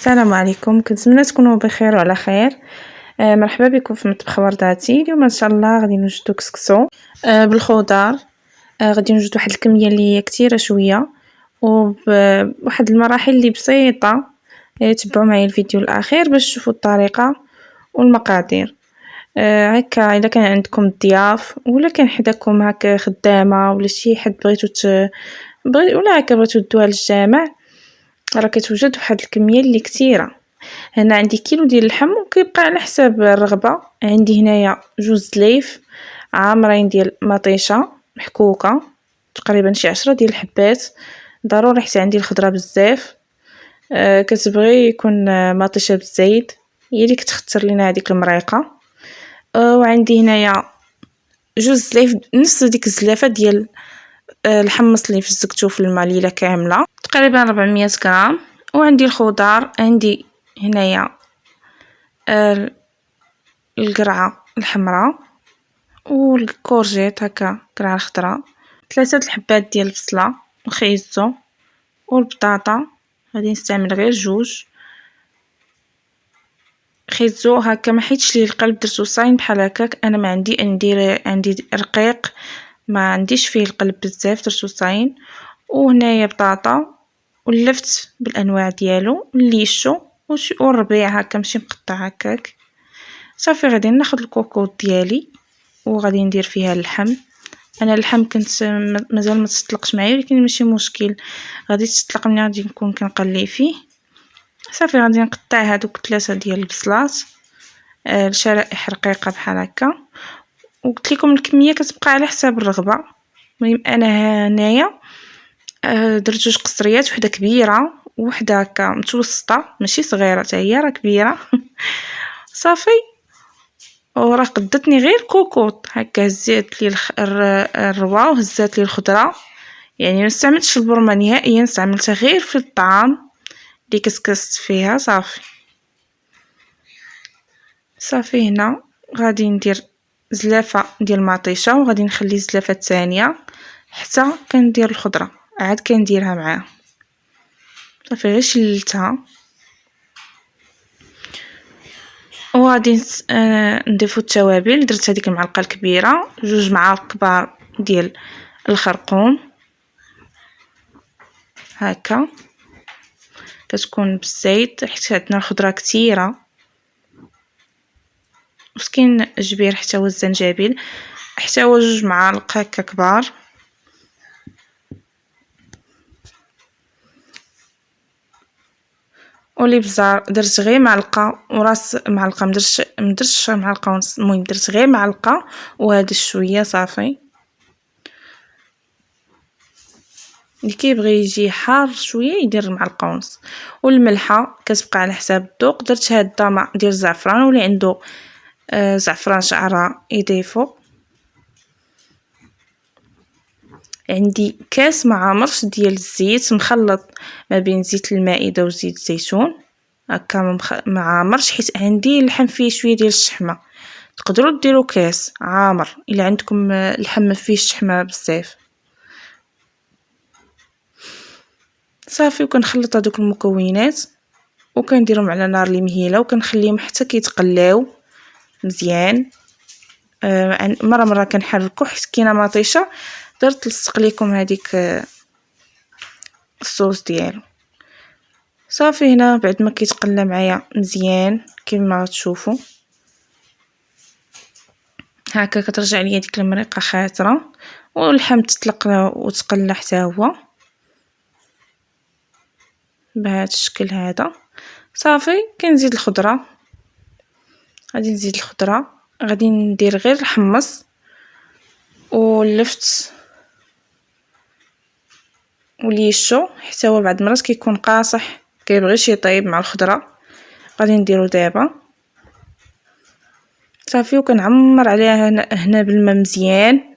السلام عليكم، كنتمنى تكونوا بخير وعلى خير. مرحبا بكم في مطبخ ورداتي. اليوم ان شاء الله غادي نوجدو كسكسو بالخضار. غادي نوجد واحد الكميه اللي هي كثيره شويه وبواحد المراحل اللي بسيطه. تبعوا معايا الفيديو الاخير باش تشوفوا الطريقه والمقادير. هكا الا كان عندكم ضياف ولا كان حداكم هكا خدامه ولا شي حد ولا هكا بغيتو دوها للجامع، راه كتوجد واحد الكميه اللي كثيره. هنا عندي كيلو ديال اللحم وكيبقى على حساب الرغبه. عندي هنايا جوز ليف عامرين ديال مطيشه محكوكه، تقريبا شي 10 ديال الحبات. ضروري حتى عندي الخضره بزاف. كتبغي يكون مطيشه بالزيت، هي اللي كتختار لينا هذيك المريقه. وعندي هنايا جوز ليف نفس ديك الزلافه ديال الحمص اللي فزقته في الماء ليله كامله، تقريبا 400 غرام. وعندي الخضار، عندي هنايا القرعه الحمراء والكورجيت هكا قرعه خضراء، 3 الحبات ديال البصله الخيزو والبطاطا. غادي نستعمل غير 2 خيزو هكا، ما حيتش ليه القلب، درتو صاين بحال هكاك. انا ما عندي رقيق، ما عنديش فيه القلب بزاف، درتو صاين. وهنايا بطاطا ولفت بالانواع ديالو، الليشو والربيع هكا ماشي مقطع هكاك. صافي غادي ناخذ الكوكوط ديالي وغادي ندير فيها اللحم. انا اللحم كنت مازال ما تطلقش معايا، ولكن ماشي مشكل، غادي تطلق ملي غادي نكون كنقلي فيه. صافي غادي نقطع هذوك 3 ديال البصلات لشرائح رقيقه بحال هكا. وقلت لكم الكميه كتبقى على حساب الرغبه. المهم انا هنايا درت 2 قصريات، وحده كبيره وحده هكا متوسطه ماشي صغيره حتى هي، راه كبيره. صافي وراه قدتني غير كوكوط هكا، هزات لي الروا وهزات لي الخضره، يعني ما استعملتش البرمه نهائيا، استعملتها غير في الطعام اللي كسكست فيها. صافي هنا غادي ندير زلافه ديال المطيشه، وغادي نخلي الزلافه الثانيه حتى كندير الخضره عاد كنديرها معاها. صافي غير شللتها وغادي نضيفو التوابل. درت هذيك المعلقه الكبيره، 2 معالق كبار ديال الخرقوم هكا، كتكون بالزيت حيت عندنا الخضره كثيره. وسكين الجبير حتى هو الزنجبيل حتى هو 2 معالق هكا كبار. والابزار درت غير معلقه وراس معلقه، مدرتش معلقه ونص، المهم درت غير معلقه وهذا شويه. صافي اللي كيبغي يجي حار شويه يدير معلقه ونص. والملحه كتبقى على حساب الذوق. درت هاد الطماط ديال الزعفران، واللي عنده زعفران شعره يضيفو. عندي كاس معامرش ديال الزيت مخلط ما بين زيت المائده وزيت الزيتون هكا معامرش، حيت عندي اللحم فيه شويه ديال الشحمه. تقدروا ديروا كاس عامر الا عندكم اللحم ما فيه الشحمه بزاف. صافي وكنخلط هذوك المكونات وكنديرهم على نار اللي مهيله، وكنخليهم حتى كيتقلاو مزيان. مره كنحركو حيت كاينه مطيشه درت لصق لكم هذيك الصوص ديالو. صافي هنا بعد ما كيتقلى معايا مزيان كما تشوفوا هكا، كترجع ليا ديك المريقه خاطره، واللحم تطلق وتقلى حتى هو بهذا الشكل هذا. صافي كنزيد الخضره، غادي نزيد الخضره، غادي ندير غير الحمص واللفت وليشو حتى هو بعض المرات كيكون قاصح كيبغيش يطيب مع الخضره، غادي نديرو دابا. صافي وكنعمر عليها هنا بالماء مزيان.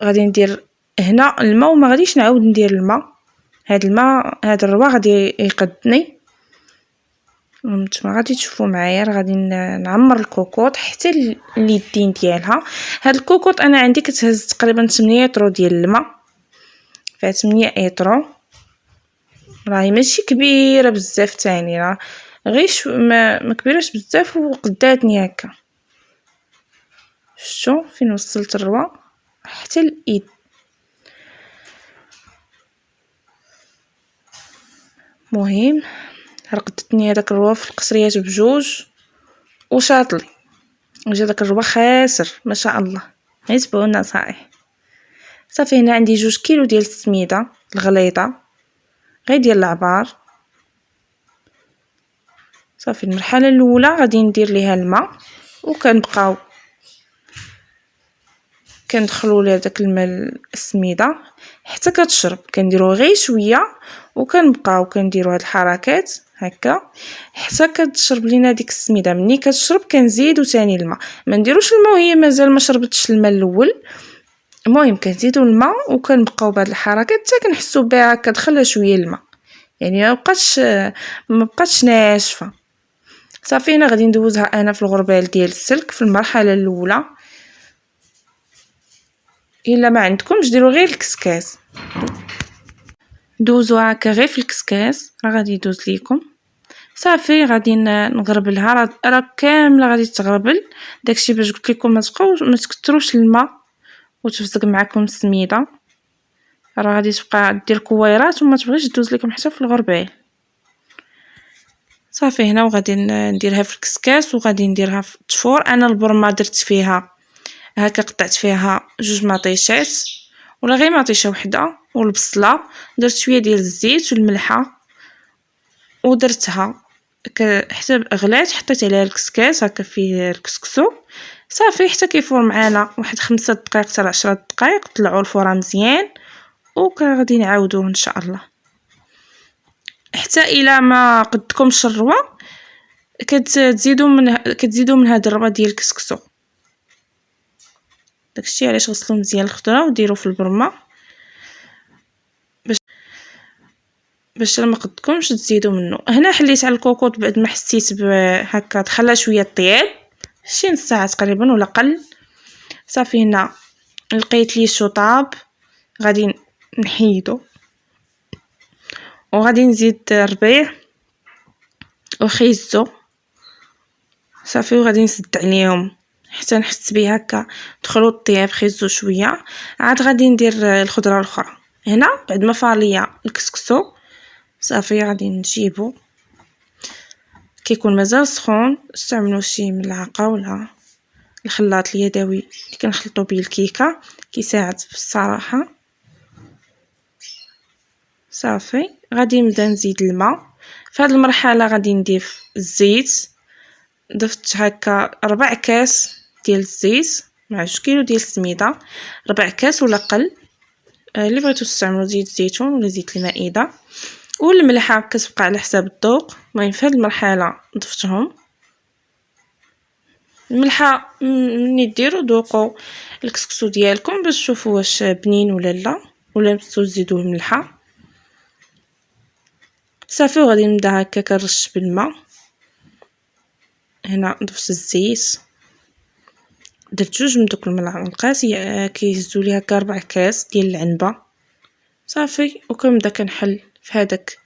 غادي ندير هنا الماء وما غاديش نعاود ندير الماء، هاد الماء هاد الروا غادي يقدني. نتوما غادي تشوفوا معايا غادي نعمر الكوكوط حتى اليدين ديالها. هاد الكوكوط انا عندي كتهز تقريبا 8 يطرو ديال الماء، فيها 8 يطرو. راهي ماشي كبيره بزاف تاني، راه غير ما كبيراش بزاف وقداتني هكا. شفتوا فين وصلت الروا حتى الايد. مهم رقدتني هذاك الروا في القصريات بجوج وشاطلي، وجا داك الروا خاسر ما شاء الله، عيتبونا صحيح. صافي هنا عندي 2 كيلو ديال السميده الغليظه غير ديال العبار. صافي المرحله الاولى غادي ندير ليها الماء وكنبقاو كندخلوا لها داك الماء السميده حتى كتشرب، كنديروا غير شويه وكنبقاو كنديروا هاد الحركات هكا حتى كتشرب لينا ديك السميده. ملي كتشرب كنزيدوا ثاني الماء، ما نديروش الماء وهي مازال ما شربتش الماء الاول. المهم كنزيدوا الماء وكنبقاو بهاد الحركات حتى كنحسوا بها كتدخل شويه الماء، يعني ما بقاتش ناشفه. صافي هنا غادي ندوزها انا في الغربال ديال السلك في المرحله الاولى. الا ما عندكمش ديروا غير الكسكاس، دوزوها هكا غير في الكسكاس راه غادي يدوز ليكم. صافي غادي نغربلها، راه كامله غادي تغربل. داكشي باش قلت لكم ما تكثروش الماء وتفزق معكم السميده، راه غادي تبقى دير كويرات وما تبغيش تدوز لكم حتى في الغربال. صافي هنا وغادي نديرها في الكسكاس وغادي نديرها في التفور. انا البرمه درت فيها هكا، قطعت فيها 2 مطيشات ولا غير مطيشه وحده، والبصله درت شويه ديال الزيت والملحه ودرتها حتى غلات، حطيت عليها الكسكاس هكا في الكسكسو. صافي حتى كيفور معانا واحد 5 دقائق حتى 10 دقائق، طلعوا الفران مزيان وغادي نعاودوه ان شاء الله. حتى الا ما قدكمش الروا كتزيدوا من هاد الروا ديال الكسكسو. داكشي علاش غسلوا مزيان الخضره وديروا في البرمه باش ما قدكمش تزيدوا منه. هنا حليت على الكوكوط بعد ما حسيت هكا دخلها شويه طياب، شي نص ساعه تقريبا ولا قل. صافي هنا لقيت لي الشطاب غادي نحيدو وغادي نزيد الربيع وخيزو. صافي وغادي نسد عليهم حتى نحس بيه هكا دخلوا الطياب خيزو شويه. عاد غادي ندير الخضره الاخرى. هنا بعد ما فاليا الكسكسو صافي غادي نجيبو كيكون مازال سخون، استعملوا شي ملعقه ولا الخلاط اليدوي اللي كنخلطوا به الكيكه كيساعد في الصراحه. صافي غادي نبدا نزيد الماء. في هذه المرحله غادي نضيف الزيت. ضفت هكا 4 كاس ديال الزيت مع 2 كيلو ديال السميده، 4 كاس ولا قل. اللي بغيتو تستعملوا زيت الزيتون ولا زيت المائده. والملحه كتبقى على حساب الذوق. المهم في هذه المرحله ضفتهم الملحه. ملي ديروا ذوقوا الكسكسو ديالكم باش تشوفوا واش بنين ولا لا، ولا تزيدوه ملحه. صافي وغادي نبدا هكا كنرش بالماء. هنا ضفت الزيت، درت 2 من دوك الملعقات كيهزوا لي هكا 4 كاس ديال العنبه. صافي وكنبدا كنحل في هذاك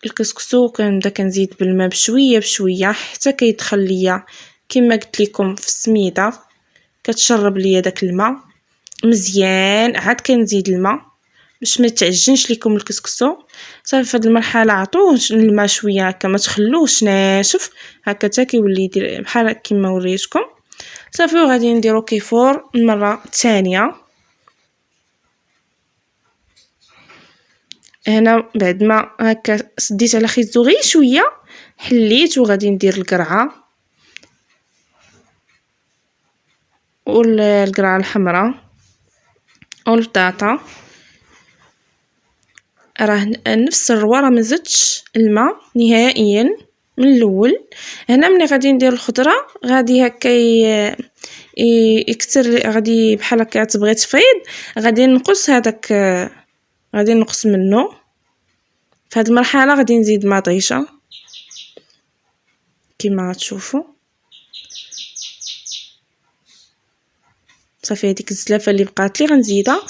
الكسكسو وكنبدا كنزيد بالماء بشويه بشويه حتى كيدخل ليا كما قلت لكم في السميده، كتشرب ليا داك الماء مزيان. عاد كنزيد الماء باش ما تعجنش لكم الكسكسو. صافي في هذه المرحله عطوه الماء شويه هكا، ما تخلوش ناشف هكا حتى كيولي يدير بحال كيما وريتكم. صافي وغادي نديرو كيفور المره الثانيه. هنا بعد ما هكا سديت على خيزو غير شويه حليت وغادي ندير القرعه والقرعه الحمراء والبطاطا. راه نفس الروا، راه ما زدتش الماء نهائيا من الاول. هنا ملي غادي ندير الخضره غادي هكا يكثر، غادي بحال هكا تبغي تفيض، غادي نقص هذاك، غادي نقص منه. في هذه المرحله غادي نزيد مطيشه كما تشوفوا. صافي هذيك الزلافه اللي بقات لي غنزيدها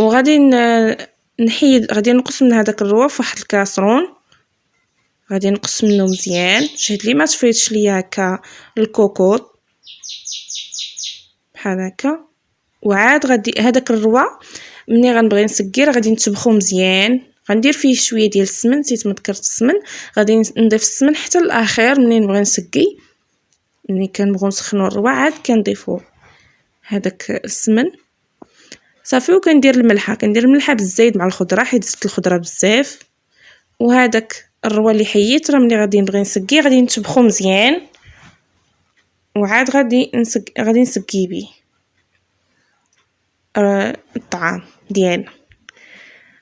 وغادي نحيد، غادي نقص من هذاك الروا فواحد الكاسرون، غادي نقص منه مزيان. شهد لي ما تفيتش ليا هكا الكوكوط بحال هكا. وعاد غادي هذاك الروا ملي غنبغي نسقي راه غادي نطبخو مزيان. غندير فيه شويه ديال السمن، نسيت ما ذكرت السمن، غادي نضيف السمن حتى الاخير ملي نبغي نسقي. ملي كنبغيو نسخنوا الروا عاد كنضيفوا هذاك السمن صافي. وكندير الملحه، كندير الملحه بالزايد مع الخضره حيت زدت الخضره بزاف. وهذاك الروا اللي حيت راه ملي غادي نبغي نسقي غادي نطبخو مزيان، وعاد غادي نسقي بيه الطعام ديالنا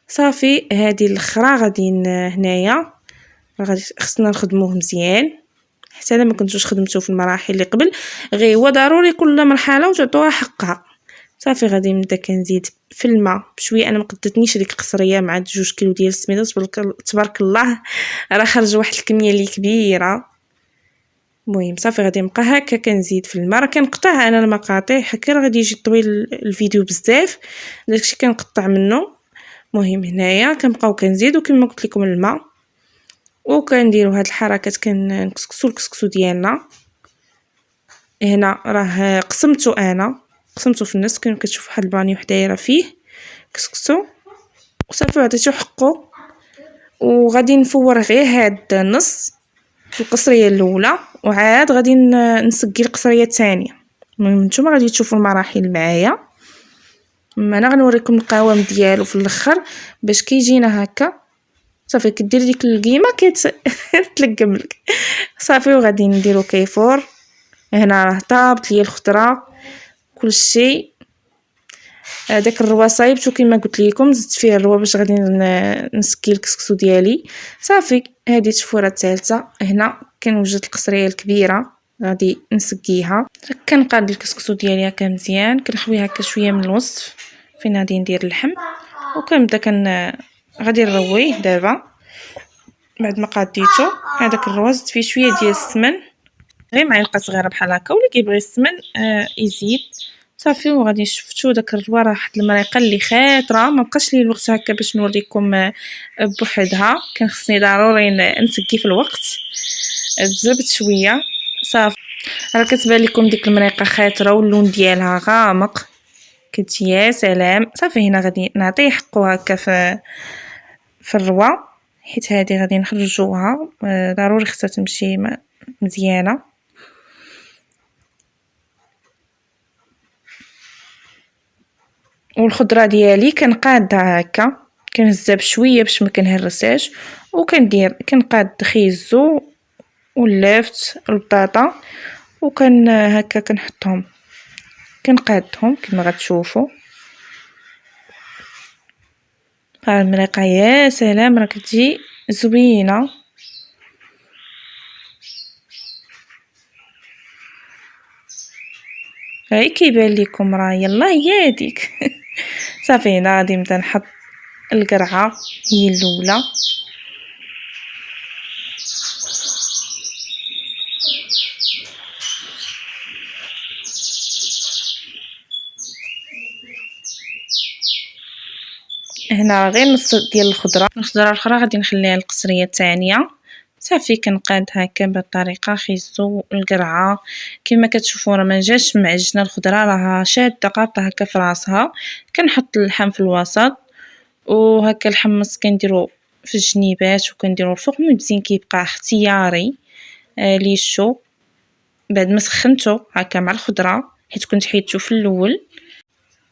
صافي. هذه الاخرى غادي هنايا غادي خصنا نخدموه مزيان حتى الا ما كنتوش خدمتوه في المراحل اللي قبل، غير هو ضروري كل مرحله وتعطوها حقها صافي. غادي نبدا كنزيد في الماء بشويه. انا ما قدتنيش ديك القصريه مع 2 كيلو ديال السميده، تبارك الله راه خرج واحد الكميه اللي كبيره. المهم صافي غادي نبقى هكا كنزيد في الماء. راه كنقطع انا المقاطع هكا، راه غادي يجي طويل الفيديو بزاف، داكشي كنقطع منه. المهم هنايا كنبقاو كنزيدو كما قلت لكم الماء، وكنديروا هاد الحركات كنكسكسو الكسكسو ديالنا. هنا راه قسمته في النص كما كتشوفوا واحد البانيو حدايره فيه كسكسو وصافي عطيتو حقو. وغادي نفور غير هاد النص في القصريه الاولى، وعاد غادي نسقي القصريه الثانيه. المهم نتوما غادي تشوفوا المراحل معايا، انا غنوريكم القوام ديالو في الاخر باش كيجينا هكا صافي. كدير ديك القيمه تلقم لك صافي. وغادي نديرو كيفور. هنا راه طابت ليا الخضره كلشي. داك الروا صايبتو كما قلت لكم، زدت فيه الروا باش غادي نسقي الكسكسو ديالي صافي. هذه التفوره الثالثه. هنا كنوجد القصريه الكبيره غادي نسقيها. كنقاد الكسكسو ديالي هكا مزيان، كنخويه هكا شويه من الوسط فين غادي ندير اللحم. وكنبدا غادي نرويه دابا بعد ما قاديته. هذاك الروا زدت فيه شويه ديال السمن، غير معلقه صغيره بحال هكا، واللي كيبغي السمن يزيد صافي. وغادي شفتوا داك الروا راه واحد المريقه اللي خاطره. ما بقاش لي الوقت هكا باش نوريكم بوحدها، كان خصني ضروري نسقي في الوقت. تزربت شويه صافي. راه كتبان لكم ديك المريقه خاطره واللون ديالها غامق، كنت يا سلام صافي. هنا غادي نعطيه حقو هكا في الروا حيت هذه غادي نخرجوها ضروري خصها تمشي مزيانه. والخضره ديالي كنقادها هكا، كنهزها بشويه باش ما كنهرساش، كنقاد خيزو واللافت البطاطا هكا كنحطهم كنقادهم كما غتشوفوا. المريقه يا سلام راه كتجي زوينه. هاي كيبان لكم راه يلا هي هذيك صافي. هنا غادي نبدا نحط القرعه هي الاولى. هنا غير نص ديال الخضره الاخرى غادي نخليها القصريه الثانيه صافي. كنقاد هكا بهذه الطريقه خيزو القرعه كما كتشوفوا. راه ما جاش معجنه الخضره، راه شاده قاطه هكا في راسها. كنحط اللحم في الوسط، وهكا الحمص كنديرو في الجنيبات وكنديرو الفوق. مزيان كيبقى اختياري ليشو بعد ما سخنته هكا مع الخضره حيت كنت حيدته في الاول.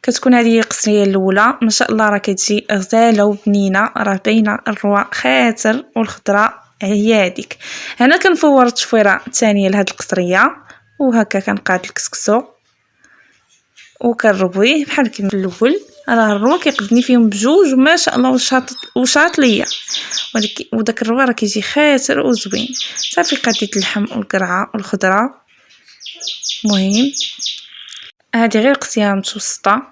كتكون هذه القصريه الاولى ما شاء الله راه كتجي غزاله وبنينه، راه باينه الروا خاطر والخضره هي هذيك. هنا كنفور التفويره الثانيه لهاد القصريه، وهكا كنقاد الكسكسو وكنربويه بحال كما في الاول. راه الروا كيقدني فيهم بجوج وما شاء الله وشاط ليا، وداك الروا راه كيجي خاطر وزوين صافي. قديت اللحم والقرعه والخضره. المهم هذه غير قصيه متوسطه،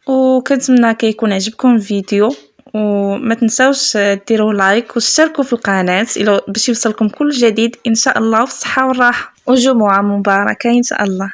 وكنتمنى كيكون عجبكم الفيديو. وما تنساوش ديروا لايك واشتركوا في القناه باش يوصلكم كل جديد ان شاء الله، في الصحه والراحه وجمعه مباركه ان شاء الله.